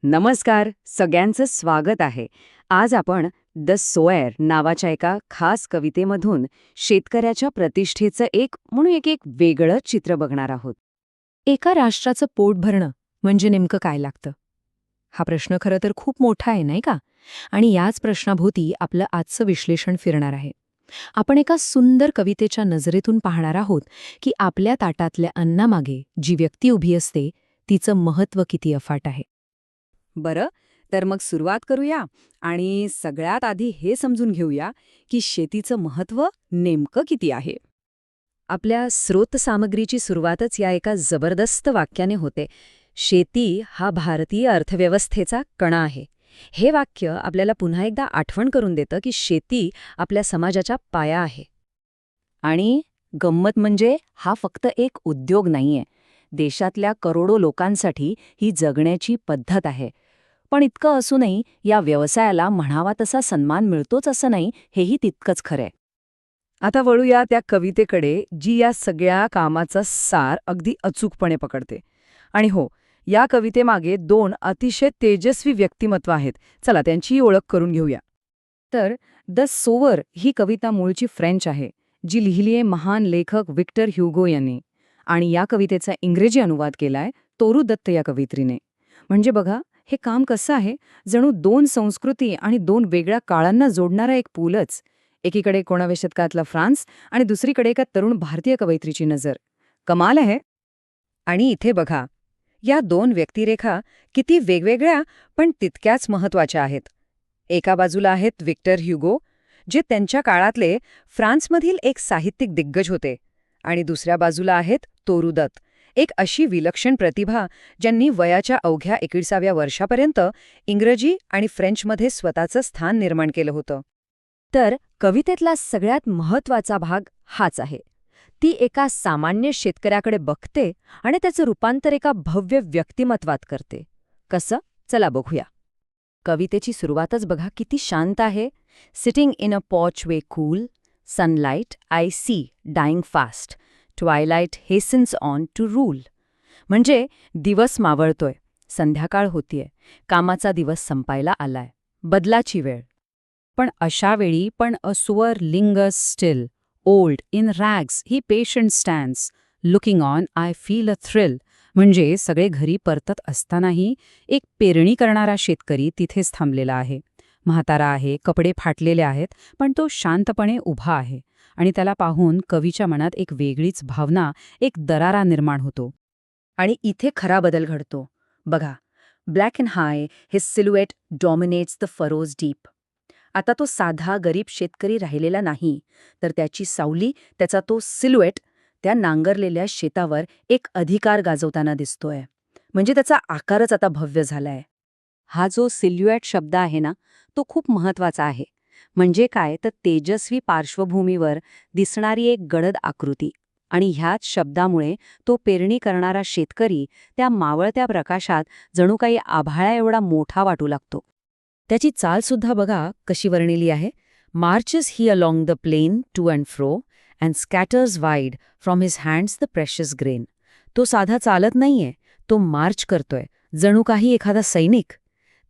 नमस्कार, सगळ्यांचं स्वागत आहे. आज आपण द सोयर नावाच्या एका खास कवितेमधून शेतकऱ्याच्या प्रतिष्ठेचं एक म्हणून एक वेगळं चित्र बघणार आहोत. एका राष्ट्राचं पोट भरणं म्हणजे नेमकं काय लागतं? हा प्रश्न खरं तर खूप मोठा आहे, नाही का? आणि याच प्रश्नाभोवती आपलं आजचं विश्लेषण फिरणार आहे. आपण एका सुंदर कवितेच्या नजरेतून पाहणार आहोत की आपल्या ताटातल्या अन्नामागे जी व्यक्ती उभी असते तिचं महत्त्व किती अफाट आहे. बरं, तर मग सुरुवात करूया आणि सगळ्यात आधी हे समजून घेऊया की शेतीचं महत्त्व नेमकं किती आहे. आपल्या स्रोतसामग्रीची सुरुवातच या एका जबरदस्त वाक्याने होते. शेती हा भारतीय अर्थव्यवस्थेचा कणा आहे. हे वाक्य आपल्याला पुन्हा एकदा आठवण करून देतं की शेती आपल्या समाजाचा पाया आहे. आणि गंमत म्हणजे हा फक्त एक उद्योग नाहीये. देशातल्या करोडो लोकांसाठी ही जगण्याची पद्धत आहे. पण इतकं असूनही या व्यवसायाला म्हणावा तसा सन्मान मिळतोच असं नाही, हेही तितकंच खरंय. आता वळूया त्या कवितेकडे जी या सगळ्या कामाचा सार अगदी अचूकपणे पकडते. आणि हो, या कवितेमागे दोन अतिशय तेजस्वी व्यक्तिमत्व आहेत. चला त्यांचीही ओळख करून घेऊया. तर द सोवर ही कविता मूळची फ्रेंच आहे, जी लिहिलीये महान लेखक विक्टर ह्युगो यांनी. आणि या कवितेचा इंग्रजी अनुवाद केलाय तोरू दत्त या कवयित्रीने. म्हणजे बघा, हे काम कसं आहे, जणू दोन संस्कृती आणि दोन वेगळ्या काळांना जोडणारा एक पूलच. एकीकडे 19व्या शतकातला फ्रान्स आणि दुसरीकडे एका तरुण भारतीय कवयित्रीची नजर. कमाल आहे. आणि इथे बघा, या दोन व्यक्तिरेखा किती वेगवेगळ्या पण तितक्याच महत्वाच्या आहेत. एका बाजूला आहेत विक्टर ह्युगो, जे त्यांच्या काळातले फ्रान्समधील एक साहित्यिक दिग्गज होते. आणि दुसऱ्या बाजूला आहेत तोरू दत्त, एक अशी विलक्षण प्रतिभा ज्यांनी वयाच्या अवघ्या 21व्या वर्षापर्यंत इंग्रजी आणि फ्रेंचमध्ये स्वतःचं स्थान निर्माण केलं होतं. तर कवितेतला सगळ्यात महत्वाचा भाग हाच आहे. ती एका सामान्य शेतकऱ्याकडे बघते आणि त्याचं रूपांतर एका भव्य व्यक्तिमत्वात करते. कसं? चला बघूया. कवितेची सुरुवातच बघा किती शांत आहे. Sitting in a porch way cool, sunlight I see dying fast, twilight hastens on to rule. म्हणजे दिवस मावळतोय, संध्याकाळ होतीये, कामाचा दिवस संपायला आलाय, बदलाची वेळ. पण अशा वेळी पण a sower lingers still, old in rags he patient stands, looking on I feel a thrill. म्हणजे सगळे घरी परतत असतानाही एक पेरणी करणारा शेतकरी तिथेच थांबलेला आहे. म्हातारा आहे, कपडे फाटलेले आहेत, पण तो शांतपणे उभा आहे. आणि त्याला पाहून कवीच्या मनात एक वेगळीच भावना, एक दरारा निर्माण होतो. आणि इथे खरा बदल घडतो. बघा, black and high his silhouette dominates the furrows deep. आता तो साधा गरीब शेतकरी राहिलेला नाही, तर त्याची सावली, त्याचा तो सिल्युएट त्या नांगरलेल्या शेतावर एक अधिकार गाजवताना दिसतोय. म्हणजे त्याचा आकारच आता भव्य झालाय. हा जो सिल्युएट शब्द आहे ना, तो खूप महत्वाचा आहे. म्हणजे काय, तर तेजस्वी पार्श्वभूमीवर दिसणारी एक गडद आकृती. आणि ह्याच शब्दामुळे तो पेरणी करणारा शेतकरी त्या मावळत्या प्रकाशात जणू काही आभाळा एवढा मोठा वाटू लागतो. त्याची चालसुद्धा बघा कशी वर्णिली आहे. Marches he along the plain to and fro and scatters wide from his hands the precious grain. तो साधा चालत नाहीये, तो मार्च करतोय, जणू काही एखादा सैनिक.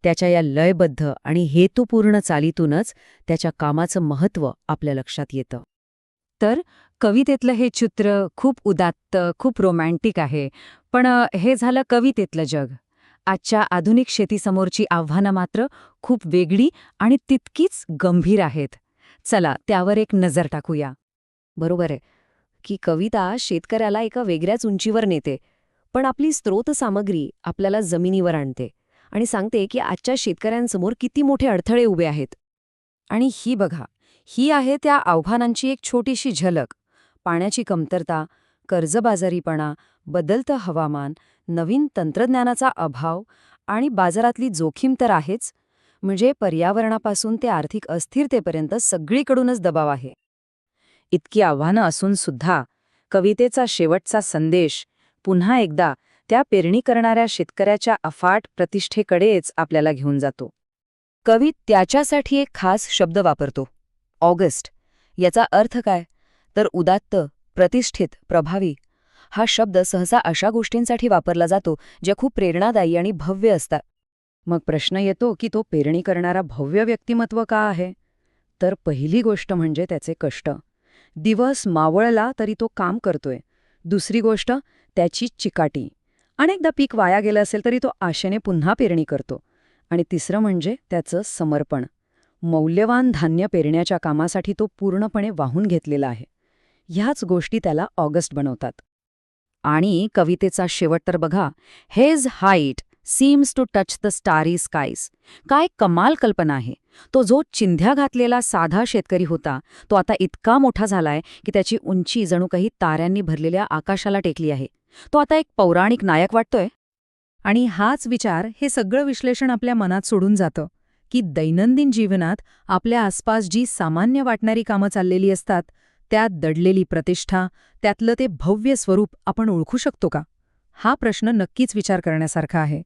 त्याच्या या लयबद्ध आणि हेतुपूर्ण चालीतूनच त्याच्या कामाचं महत्त्व आपल्या लक्षात येतं. तर कवितेतलं हे चित्र खूप उदात्त, खूप रोमॅन्टिक आहे. पण हे झालं कवितेतलं जग. आजच्या आधुनिक शेतीसमोरची आव्हानं मात्र खूप वेगळी आणि तितकीच गंभीर आहेत. चला त्यावर एक नजर टाकूया. बरोबर आहे की कविता शेतकऱ्याला एका वेगळ्याच उंचीवर नेते, पण आपली स्रोतसामग्री आपल्याला जमिनीवर आणते आणि सांगते की आजच्या शेतकऱ्यांसमोर किती मोठे अडथळे उभे आहेत. आणि ही बघा, ही आहे त्या आव्हानांची एक छोटीशी झलक. पाण्याची कमतरता, कर्जबाजारीपणा, बदलतं हवामान, नवीन तंत्रज्ञानाचा अभाव आणि बाजारातली जोखीम तर आहेच. म्हणजे पर्यावरणापासून ते आर्थिक अस्थिरतेपर्यंत सगळीकडूनच दबाव आहे. इतकी आव्हानं असून सुद्धा कवितेचा शेवटचा संदेश पुन्हा एकदा त्या पेरणी करणाऱ्या शेतकऱ्याच्या अफाट प्रतिष्ठेकडेच आपल्याला घेऊन जातो. कवी त्याच्यासाठी एक खास शब्द वापरतो, ऑगस्ट. याचा अर्थ काय, तर उदात्त, प्रतिष्ठित, प्रभावी. हा शब्द सहसा अशा गोष्टींसाठी वापरला जातो ज्या खूप प्रेरणादायी आणि भव्य असतात. मग प्रश्न येतो की तो पेरणी करणारा भव्य व्यक्तिमत्व का आहे? तर पहिली गोष्ट म्हणजे त्याचे कष्ट. दिवस मावळला तरी तो काम करतोय. दुसरी गोष्ट त्याची चिकाटी. अनेकदा पीक वाया गेलं असेल तरी तो आशेने पुन्हा पेरणी करतो. आणि तिसरं म्हणजे त्याचं समर्पण. मौल्यवान धान्य पेरण्याच्या कामासाठी तो पूर्णपणे वाहून घेतलेला आहे. ह्याच गोष्टी त्याला ऑगस्ट बनवतात. आणि कवितेचा शेवट तर बघा, his height seems to touch the starry skies. काय कमाल कल्पना आहे. तो जो चिंध्या घातलेला साधा शेतकरी होता, तो आता इतका मोठा झालाय की त्याची उंची जणू काही ताऱ्यांनी भरलेल्या आकाशाला टेकली आहे. तो आता एक पौराणिक नायक वाटतोय. आणि हाच विचार, हे सगळं विश्लेषण आपल्या मनात सोडून जातं, की दैनंदिन जीवनात आपल्या आसपास जी सामान्य वाटणारी कामं चाललेली असतात, त्यात दडलेली प्रतिष्ठा, त्यातलं ते भव्य स्वरूप आपण ओळखू शकतो का? हा प्रश्न नक्कीच विचार करण्यासारखा आहे.